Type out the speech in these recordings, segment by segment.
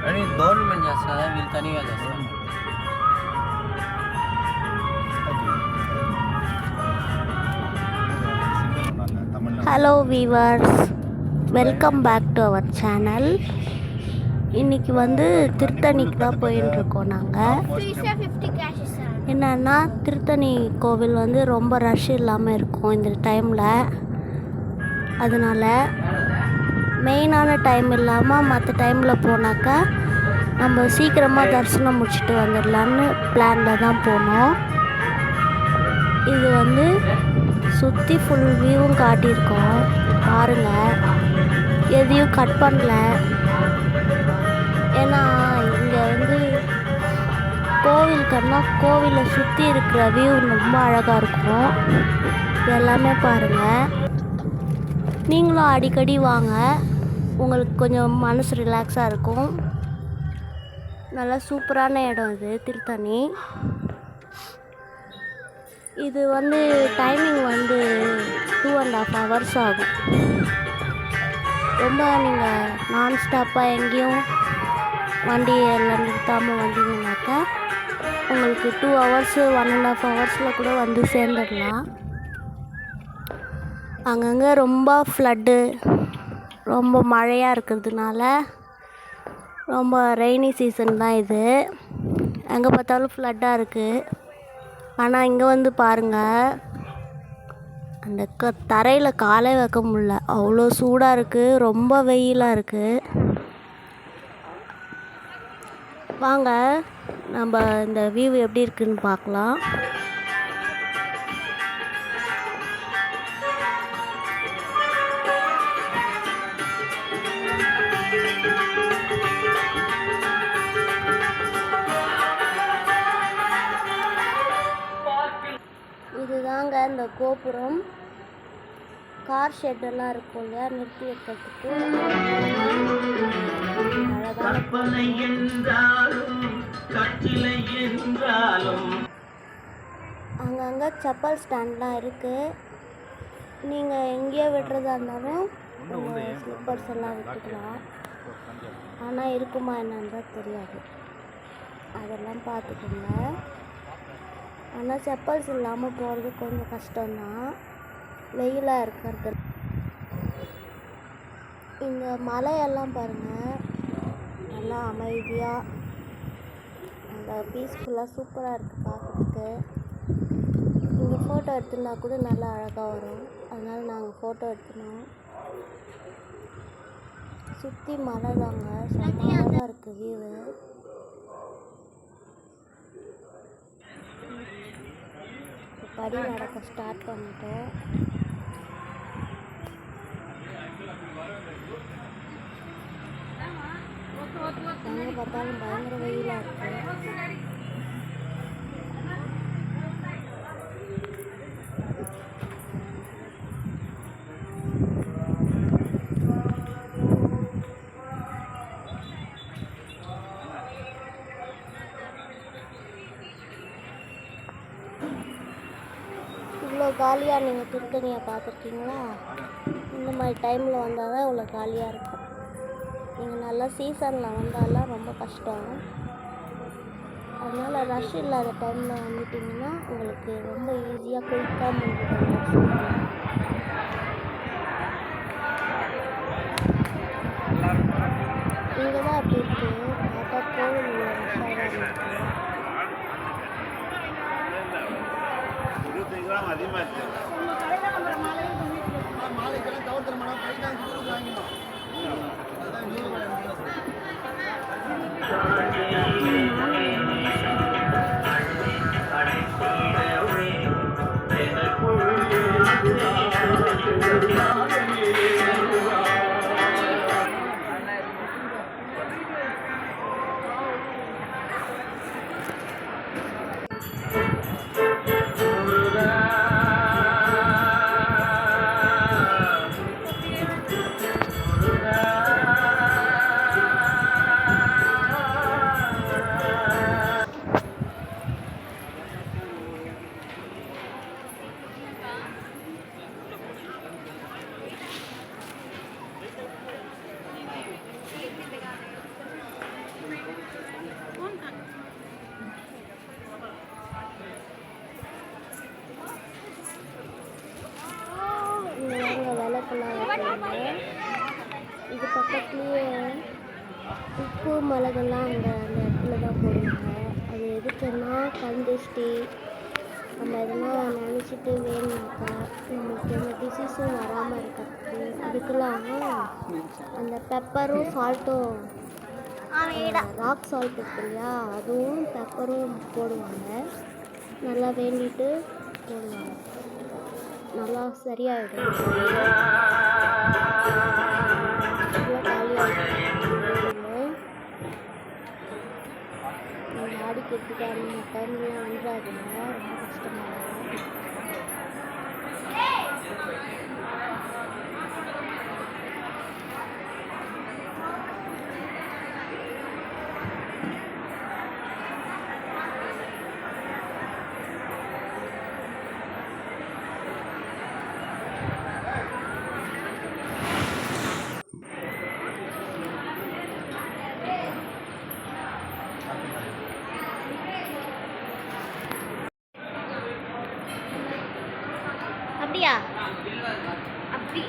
आणि गव्हर्नमेंट जास्त వీళ్ళు తనిగా చేస్తారు. Hello viewers, welcome back to our channel. இன்றைக்கி வந்து திருத்தணிக்கு தான் போயின்ட்டுருக்கோம் நாங்கள். என்னென்னா திருத்தணி கோவில் வந்து ரொம்ப ரஷ் இல்லாமல் இருக்கும் இந்த டைமில். அதனால் மெயினான டைம் இல்லாமல் மற்ற டைமில் போனாக்கா நம்ம சீக்கிரமாக தரிசனம் முடிச்சுட்டு வந்துடலான்னு பிளானில் தான் போனோம். இது வந்து சுற்றி ஃபுல் வியூவும் காட்டியிருக்கோம் பாருங்கள். எதையும் கட் பண்ணல, ஏன்னா இங்கே வந்து கோவிலை சுற்றி இருக்கிற வியூ ரொம்ப அழகாக இருக்கும். எல்லாமே பாருங்கள். நீங்களும் அடிக்கடி வாங்க, உங்களுக்கு கொஞ்சம் மனசு ரிலாக்ஸாக இருக்கும். நல்லா சூப்பரான இடம் இது திருத்தணி. இது வந்து டைமிங் வந்து 2.5 hours ஆகும். ரொம்ப நீங்கள் நான் ஸ்டாப்பாக எங்கேயும் வண்டி எல்லாம் நிறுத்தாமல் வந்தீங்கன்னாக்கா உங்களுக்கு 2 hours 1.5 hours கூட வந்து சேர்ந்துடலாம். அங்கங்கே ரொம்ப ஃப்ளட்டு, ரொம்ப மழையாக இருக்கிறதுனால ரொம்ப ரெய்னி சீசன் தான் இது. எங்கே பார்த்தாலும் ஃப்ளட்டாக இருக்குது. ஆனால் இங்கே வந்து பாருங்கள், அந்த தரையில் காலே வைக்க முடியல, அவ்வளோ சூடாக இருக்குது, ரொம்ப வெயிலாக இருக்குது. வாங்க நம்ம இந்த வியூ எப்படி இருக்குன்னு பார்க்கலாம். இதுதாங்க இந்த கோபுரம். கார் ஷெட்டெல்லாம் இருக்கும் இல்லையா, நிறுத்தி வைக்கிறதுக்கு. அங்கங்கே செப்பல் ஸ்டாண்ட்லாம் இருக்குது. நீங்கள் எங்கேயோ விடுறதா இருந்தாலும் உங்கள் ஸ்லிப்பர்ஸ் எல்லாம் விட்டுக்கலாம். ஆனால் இருக்குமா என்னன்னு தான் தெரியாது, அதெல்லாம் பார்த்துக்கோங்க. ஆனால் செப்பல்ஸ் இல்லாமல் போகிறது கொஞ்சம் கஷ்டம்தான், வெயிலாக இருக்கிறது. இந்த மலையெல்லாம் பாருங்கள், நல்லா அமைதியாக நல்லா பீஸ்ஃபுல்லாக சூப்பராக இருக்குது பார்க்குறதுக்கு. இங்கே ஃபோட்டோ எடுத்துனா கூட நல்லா அழகாக வரும், அதனால் நாங்கள் ஃபோட்டோ எடுத்துனோம். சுற்றி மலை தாங்க, செம்மையாக இருக்குது வியூவு. படி நடக்க ஸ்டார்ட் பண்ணிட்டோம். எங்கே பார்த்தாலும் பயங்கர வெயிலாக இருக்குது. இவ்வளோ காலியாக நீங்கள் திருத்தணியை பார்த்துருக்கீங்களா? இந்த மாதிரி டைமில் வந்தால் தான் இவ்வளோ காலியாக இருக்கும். நீங்கள் நல்லா சீசனில் வந்தாலாம் ரொம்ப கஷ்டம். அதனால் ரஷ் இல்லாத டைமில் வந்துட்டிங்கன்னா உங்களுக்கு ரொம்ப ஈஸியாக குயிக்காக முடிஞ்சிடும். இங்கே தான் அப்படி இருக்குது, பார்த்தா கோவில் ரஷ்ஷாக தான் இருக்குது. வச்சுருக்காங்க. இது பக்கத்துலேயே உப்பு மிளகெல்லாம் அந்த அந்த இடத்துல தான் போடுவாங்க. அது எதுக்குன்னா கந்திஷ்டி நம்ம எதனா நினச்சிட்டு வேணுனாக்கா நம்மளுக்கு எந்த டிசீஸும் வராமல் இருக்கிறதுக்கு அதுக்கெல்லாம் அந்த பெப்பரும் சால்ட்டும் ராக் சால்ட் இருக்கு இல்லையா, அதுவும் பெப்பரும் போடுவாங்க. நல்லா வேண்டிட்டு போடுவாங்க, நல்லா சரியாயிடும். ஆடிக்கிறதுக்கு அந்த டைம்லாம் வந்துடாதுங்க, ரொம்ப கஷ்டமாக இருக்கும். அப்படியா? அப்படியே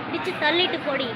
பிடிச்சு தள்ளிட்டு போடி.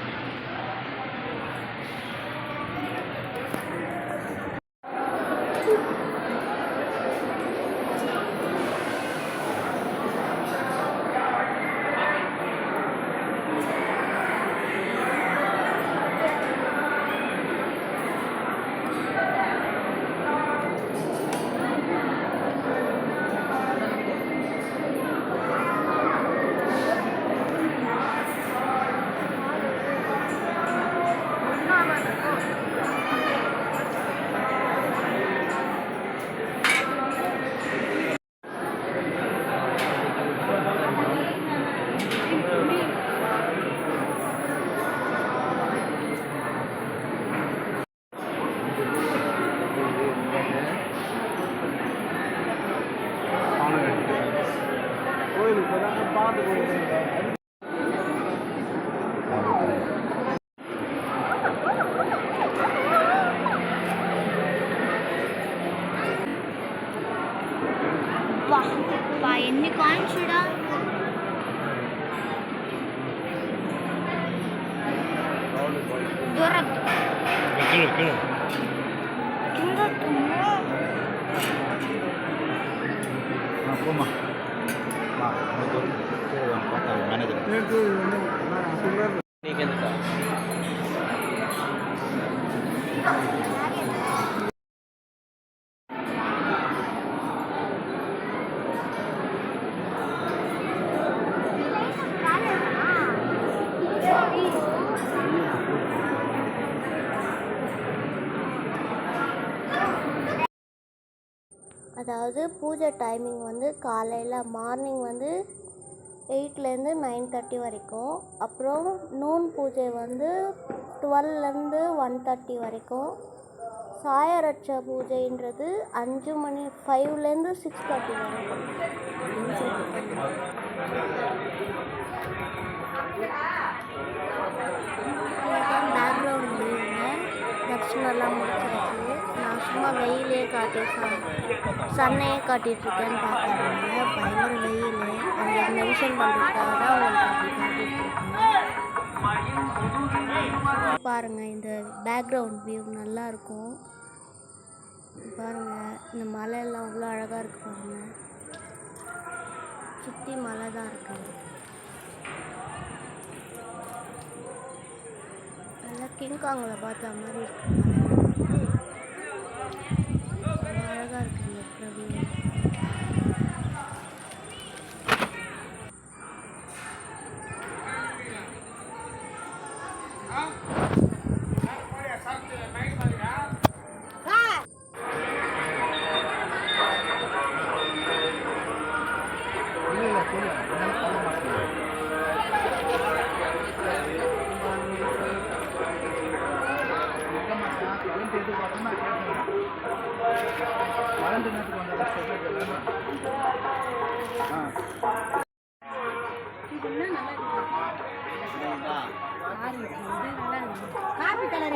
వా ఎన్ని కాయిన్స్ చూడా. దొరకదు కింద నీకెందుకు அதாவது பூஜை டைமிங் வந்து காலையில் மார்னிங் வந்து 8லேருந்து 9:30 வரைக்கும், அப்புறம் நூன் பூஜை வந்து 12லேருந்து 1:30 வரைக்கும், சாயரட்ச பூஜைன்றது 5 மணி 5லேருந்து 6:30 வரைக்கும். பேக்ரவுண்ட் வியூங்க தர்ஷனெல்லாம் முடிச்சிருச்சு. நான் சும்மா வெயிலே சன்னையே காட்டிகிட்ருக்கேன்னு பார்க்குறேங்க. பயங்கர வெயில், அந்த மென்ஷன் பண்ணுறதுக்காக தான் உங்களுக்கு அப்படி காட்டிகிட்ருக்கேன். பாருங்கள், இந்த பேக்ரவுண்ட் வியூ நல்லாயிருக்கும். பாருங்கள், இந்த மலையெல்லாம் அவ்வளோ அழகாக இருக்குது. பாருங்கள், சுற்றி மலை தான் இருக்குது. நல்லா கிங்காங்கில் பார்த்த மாதிரி இருக்குது. அழகாக இருக்குங்க பிரவீன். காப்பி கலர்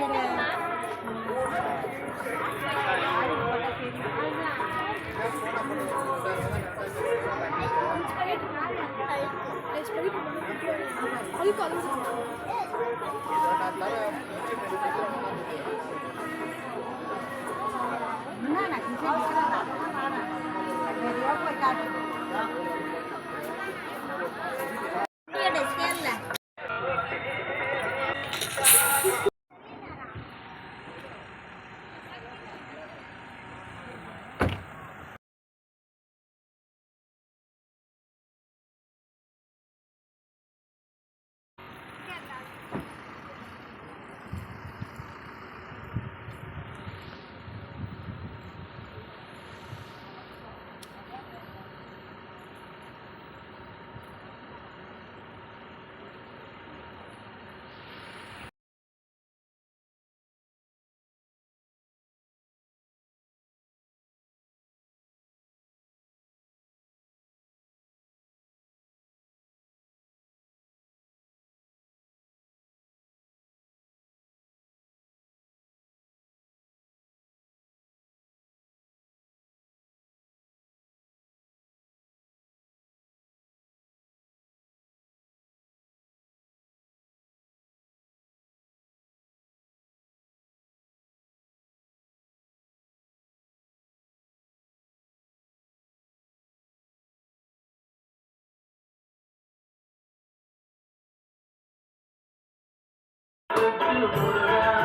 முருகா